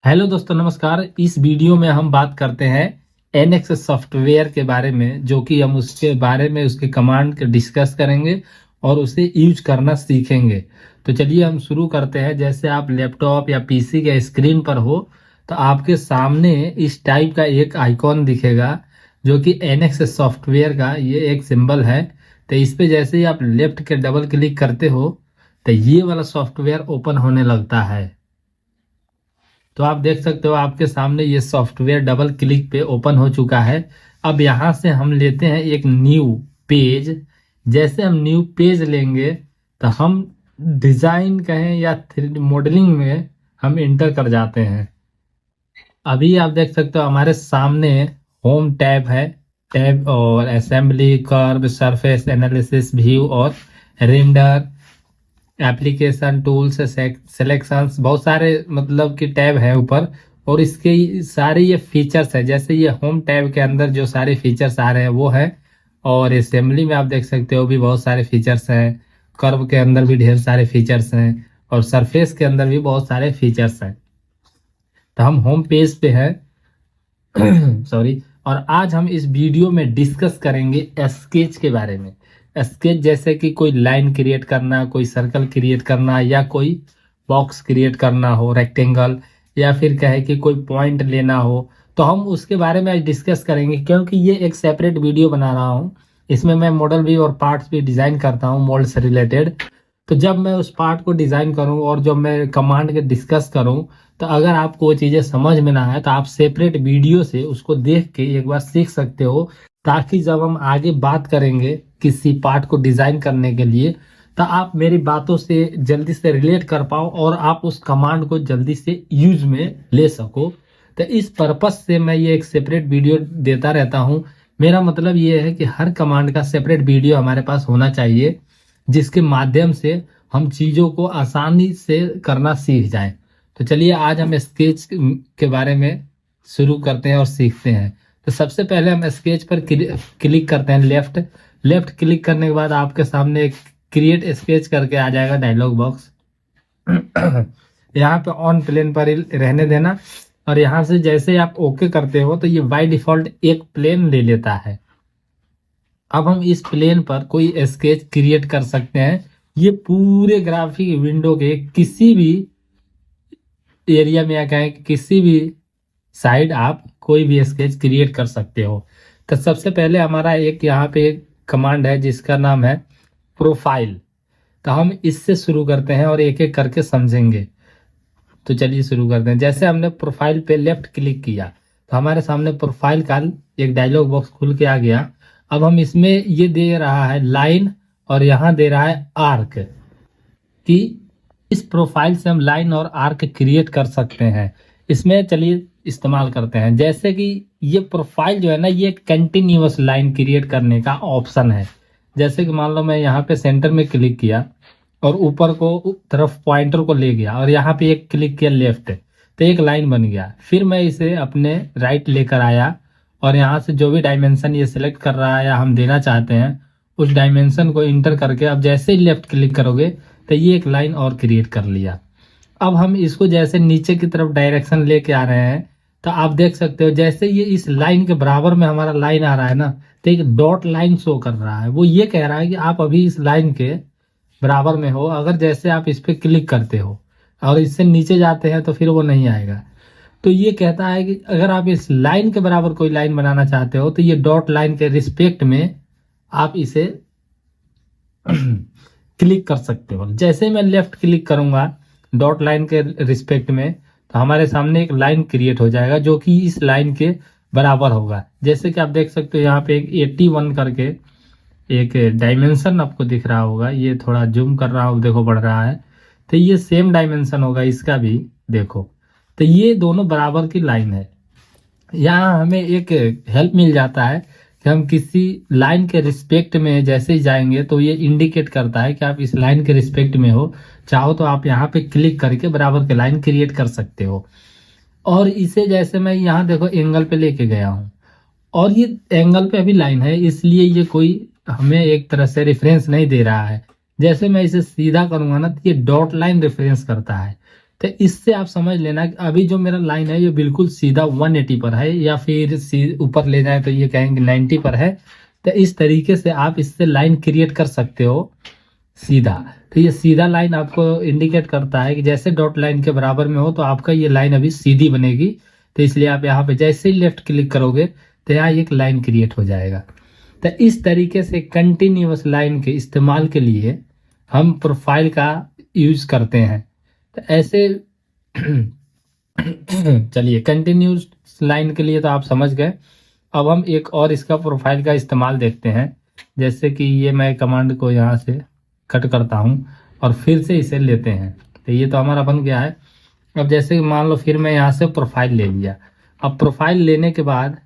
Hello दोस्तों, नमस्कार। इस वीडियो में हम बात करते हैं एनएक्स सॉफ्टवेयर के बारे में, जो कि हम उसके बारे में उसके कमांड डिस्कस करेंगे और उसे यूज करना सीखेंगे। तो चलिए हम शुरू करते हैं। जैसे आप लैपटॉप या पीसी के स्क्रीन पर हो तो आपके सामने इस टाइप का एक आइकॉन दिखेगा, जो कि एनएक्स सॉफ्टवेयर का ये एक सिंबल है। तो इस पे जैसे ही आप लेफ्ट के डबल क्लिक करते हो तो ये वाला सॉफ्टवेयर ओपन होने लगता है। तो आप देख सकते हो आपके सामने ये सॉफ्टवेयर डबल क्लिक पे ओपन हो चुका है। अब यहाँ से हम लेते हैं एक न्यू पेज। जैसे हम न्यू पेज लेंगे तो हम डिजाइन कहें या 3D मॉडलिंग में हम इंटर कर जाते हैं। अभी आप देख सकते हो हमारे सामने होम टैब है। टैब और assembly, curve, surface analysis, view और रेंडर, एप्लीकेशन, टूल्स, सिलेक्शंस, बहुत सारे मतलब कि टैब है ऊपर। और इसके सारे ये फीचर्स है। जैसे ये होम टैब के अंदर जो सारे फीचर्स आ रहे हैं वो है। और असेंबली में आप देख सकते हो भी बहुत सारे फीचर्स हैं। कर्व के अंदर भी ढेर सारे फीचर्स हैं और सरफेस के अंदर भी बहुत सारे फीचर्स हैं। तो हम होम पेज पे हैं सॉरी। और आज हम इस वीडियो में डिस्कस करेंगे स्केच के बारे में। स्केच जैसे कि कोई लाइन क्रिएट करना, कोई सर्कल क्रिएट करना, या कोई बॉक्स क्रिएट करना हो, रेक्टेंगल, या फिर कहे कि कोई पॉइंट लेना हो, तो हम उसके बारे में आज डिस्कस करेंगे। क्योंकि ये एक सेपरेट वीडियो बना रहा हूँ, इसमें मैं मॉडल भी और पार्ट्स भी डिजाइन करता हूँ मोल्ड से रिलेटेड। तो जब मैं उस पार्ट को डिजाइन करूँ और जब मैं कमांड के डिस्कस करूँ, तो अगर आपको वो चीजें समझ में ना आए तो आप सेपरेट वीडियो से उसको देख के एक बार सीख सकते हो, ताकि जब हम आगे बात करेंगे किसी पार्ट को डिजाइन करने के लिए तो आप मेरी बातों से जल्दी से रिलेट कर पाओ और आप उस कमांड को जल्दी से यूज में ले सको। तो इस पर्पस से मैं ये एक सेपरेट वीडियो देता रहता हूँ। मेरा मतलब ये है कि हर कमांड का सेपरेट वीडियो हमारे पास होना चाहिए, जिसके माध्यम से हम चीजों को आसानी से करना सीख जाएं। तो चलिए आज हम स्केच के बारे में शुरू करते हैं और सीखते हैं। तो सबसे पहले हम स्केच पर क्लिक करते हैं। लेफ्ट लेफ्ट क्लिक करने के बाद आपके सामने एक क्रिएट स्केच करके आ जाएगा डायलॉग बॉक्स। यहाँ पे ऑन प्लेन पर ही रहने देना। और यहाँ से जैसे आप ओके करते हो तो ये बाय डिफॉल्ट एक प्लेन ले लेता है। अब हम इस प्लेन पर कोई स्केच क्रिएट कर सकते हैं। ये पूरे ग्राफिक विंडो के किसी भी एरिया में या कहें कि किसी भी साइड आप कोई भी स्केच क्रिएट कर सकते हो। तो सबसे पहले हमारा एक यहाँ पे एक कमांड है जिसका नाम है प्रोफाइल। तो हम इससे शुरू करते हैं और एक एक करके समझेंगे। तो चलिए शुरू करते हैं। जैसे हमने प्रोफाइल पे लेफ्ट क्लिक किया तो हमारे सामने प्रोफाइल का एक डायलॉग बॉक्स खुल के आ गया। अब हम इसमें ये दे रहा है लाइन और यहाँ दे रहा है आर्क, कि इस प्रोफाइल से हम लाइन और आर्क क्रिएट कर सकते हैं। इसमें चलिए इस्तेमाल करते हैं। जैसे कि ये प्रोफाइल जो है ना, ये कंटिन्यूअस लाइन क्रिएट करने का ऑप्शन है। जैसे कि मान लो मैं यहाँ पे सेंटर में क्लिक किया और ऊपर को तरफ पॉइंटर को ले गया और यहाँ पे एक क्लिक किया लेफ्ट, तो एक लाइन बन गया। फिर मैं इसे अपने राइट लेकर आया और यहाँ से जो भी डायमेंशन ये सिलेक्ट कर रहा है या हम देना चाहते हैं उस डायमेंशन को इंटर करके अब जैसे ही लेफ्ट क्लिक करोगे तो ये एक लाइन और क्रिएट कर लिया। अब हम इसको जैसे नीचे की तरफ डायरेक्शन लेके आ रहे हैं तो आप देख सकते हो जैसे ये इस लाइन के बराबर में हमारा लाइन आ रहा है ना, तो एक डॉट लाइन शो कर रहा है। वो ये कह रहा है कि आप अभी इस लाइन के बराबर में हो। अगर जैसे आप इस पे क्लिक करते हो और इससे नीचे जाते हैं तो फिर वो नहीं आएगा। तो ये कहता है कि अगर आप इस लाइन के बराबर कोई लाइन बनाना चाहते हो तो ये डॉट लाइन के रिस्पेक्ट में आप इसे क्लिक कर सकते हो। जैसे मैं लेफ्ट क्लिक करूंगा डॉट लाइन के रिस्पेक्ट में तो हमारे सामने एक लाइन क्रिएट हो जाएगा जो कि इस लाइन के बराबर होगा। जैसे कि आप देख सकते हो यहाँ पे एक 81 करके एक डायमेंशन आपको दिख रहा होगा। ये थोड़ा जूम कर रहा हूँ, देखो बढ़ रहा है। तो ये सेम डायमेंशन होगा इसका भी, देखो। तो ये दोनों बराबर की लाइन है। यहाँ हमें एक हेल्प मिल जाता है कि हम किसी लाइन के रिस्पेक्ट में जैसे ही जाएंगे तो ये इंडिकेट करता है कि आप इस लाइन के रिस्पेक्ट में हो। चाहो तो आप यहाँ पे क्लिक करके बराबर के लाइन क्रिएट कर सकते हो। और इसे जैसे मैं यहाँ देखो एंगल पे लेके गया हूँ और ये एंगल पे अभी लाइन है, इसलिए ये कोई हमें एक तरह से रेफरेंस नहीं दे रहा है। जैसे मैं इसे सीधा करूंगा ना तो ये डॉट लाइन रेफरेंस करता है। तो इससे आप समझ लेना कि अभी जो मेरा लाइन है ये बिल्कुल सीधा 180 पर है, या फिर ऊपर ले जाए तो ये कहेंगे 90 पर है। तो इस तरीके से आप इससे लाइन क्रिएट कर सकते हो सीधा। तो ये सीधा लाइन आपको इंडिकेट करता है कि जैसे डॉट लाइन के बराबर में हो तो आपका ये लाइन अभी सीधी बनेगी। तो इसलिए आप यहाँ पे जैसे ही लेफ्ट क्लिक करोगे तो यहाँ एक लाइन क्रिएट हो जाएगा। तो इस तरीके से कंटिन्यूअस लाइन के इस्तेमाल के लिए हम प्रोफाइल का यूज करते हैं। तो ऐसे चलिए, कंटिन्यूस लाइन के लिए तो आप समझ गए। अब हम एक और इसका प्रोफाइल का इस्तेमाल देखते हैं। जैसे कि ये मैं कमांड को यहाँ से कट करता हूँ और फिर से इसे लेते हैं, तो ये तो हमारा बन गया है। अब जैसे मान लो फिर मैं यहाँ से प्रोफाइल ले लिया। अब प्रोफाइल लेने के बाद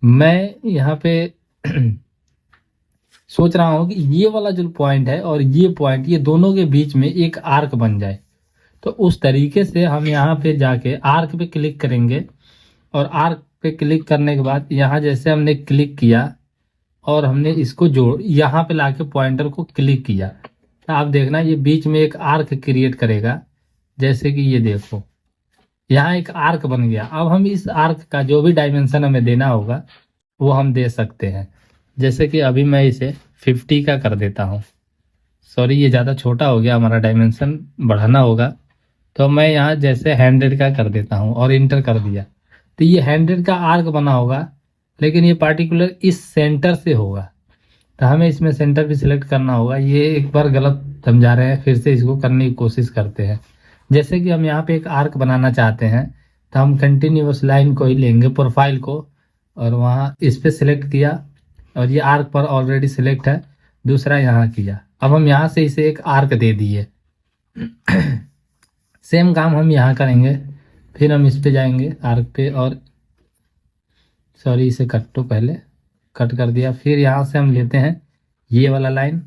मैं यहाँ पे सोच रहा हूँ कि ये वाला जो पॉइंट है और ये पॉइंट, ये दोनों के बीच में एक आर्क बन जाए। तो उस तरीके से हम यहाँ पे जाके आर्क पे क्लिक करेंगे, और आर्क पे क्लिक करने के बाद यहाँ जैसे हमने क्लिक किया और हमने इसको यहाँ पे लाके पॉइंटर को क्लिक किया, तो आप देखना ये बीच में एक आर्क क्रिएट करेगा। जैसे कि ये देखो यहाँ एक आर्क बन गया। अब हम इस आर्क का जो भी डायमेंशन हमें देना होगा वो हम दे सकते हैं। जैसे कि अभी मैं इसे 50 का कर देता हूँ। सॉरी, ये ज़्यादा छोटा हो गया, हमारा डायमेंशन बढ़ाना होगा। तो मैं यहाँ जैसे 100 का कर देता हूँ और इंटर कर दिया। तो ये 100 का आर्क बना होगा, लेकिन ये पार्टिकुलर इस सेंटर से होगा। तो हमें इसमें सेंटर भी सिलेक्ट करना होगा। ये एक बार गलत समझा रहे हैं, फिर से इसको करने की कोशिश करते हैं। जैसे कि हम यहाँ पे एक आर्क बनाना चाहते हैं, तो हम कंटिन्यूअस लाइन को ही लेंगे, प्रोफाइल को, और वहाँ इस पे सिलेक्ट किया और ये आर्क पर ऑलरेडी सिलेक्ट है, दूसरा यहाँ किया। अब हम यहाँ से इसे एक आर्क दे दिए। सेम काम हम यहाँ करेंगे। फिर हम इस पे जाएंगे आर्क पे, और सॉरी इसे कट तो पहले कट कर दिया। फिर यहाँ से हम लेते हैं ये वाला लाइन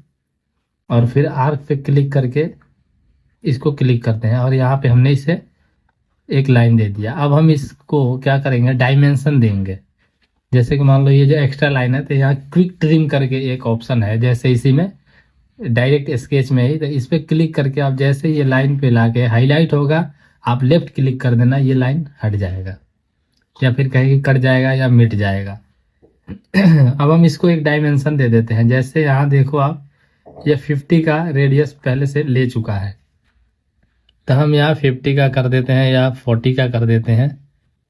और फिर आर्क पे क्लिक करके इसको क्लिक करते हैं, और यहाँ पे हमने इसे एक लाइन दे दिया। अब हम इसको क्या करेंगे, डायमेंशन देंगे। जैसे कि मान लो ये जो एक्स्ट्रा लाइन है, तो यहाँ क्विक ट्रिम करके एक ऑप्शन है, जैसे इसी में डायरेक्ट स्केच में ही। तो इस पर क्लिक करके आप जैसे ये लाइन पे लाके हाईलाइट होगा, आप लेफ्ट क्लिक कर देना, ये लाइन हट जाएगा, या फिर कहीं कट जाएगा या मिट जाएगा। अब हम इसको एक डायमेंशन दे देते हैं। जैसे यहाँ देखो आप, ये 50 का रेडियस पहले से ले चुका है, तो हम यहाँ 50 का कर देते हैं या 40 का कर देते हैं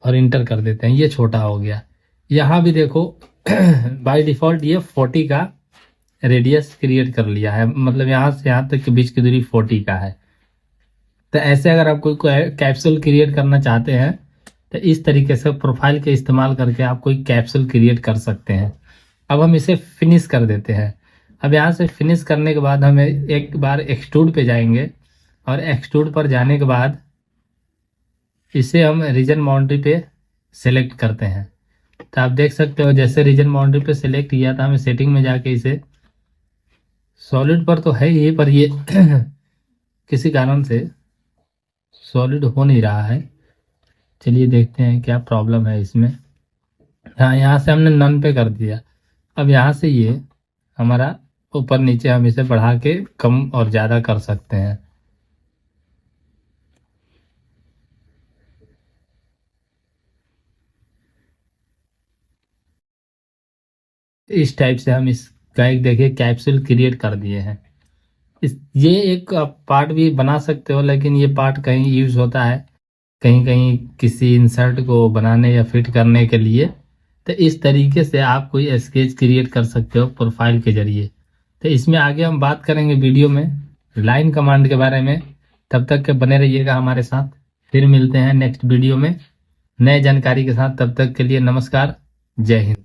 और इंटर कर देते हैं। ये छोटा हो गया। यहाँ भी देखो बाय डिफॉल्ट ये 40 का रेडियस क्रिएट कर लिया है, मतलब यहाँ से यहाँ तक के बीच की दूरी 40 का है। तो ऐसे अगर आप कोई कैप्सूल क्रिएट करना चाहते हैं, तो इस तरीके से प्रोफाइल के इस्तेमाल करके आप कोई कैप्सूल क्रिएट कर सकते हैं। अब हम इसे फिनिश कर देते हैं। अब यहाँ से फिनिश करने के बाद हमें एक बार एक्सट्रूड पे जाएंगे, और एक्सट्रूड पर जाने के बाद इसे हम रीजन बाउंड्री पे सेलेक्ट करते हैं। तो आप देख सकते हो जैसे रीजन बाउंड्री पे सेलेक्ट किया था, हमें सेटिंग में जाके इसे सॉलिड पर तो है ही, पर ये किसी कारण से सॉलिड हो नहीं रहा है। चलिए देखते हैं क्या प्रॉब्लम है इसमें। हाँ, यहाँ से हमने नन पे कर दिया। अब यहाँ से ये हमारा ऊपर नीचे हम इसे बढ़ा के कम और ज़्यादा कर सकते हैं। इस टाइप से हम इसका एक देखिए कैप्सूल क्रिएट कर दिए हैं। ये एक पार्ट भी बना सकते हो, लेकिन ये पार्ट कहीं यूज होता है कहीं कहीं किसी इंसर्ट को बनाने या फिट करने के लिए। तो इस तरीके से आप कोई स्केच क्रिएट कर सकते हो प्रोफाइल के जरिए। तो इसमें आगे हम बात करेंगे वीडियो में लाइन कमांड के बारे में। तब तक के बने रहिएगा हमारे साथ। फिर मिलते हैं नेक्स्ट वीडियो में नए जानकारी के साथ। तब तक के लिए नमस्कार, जय हिंद।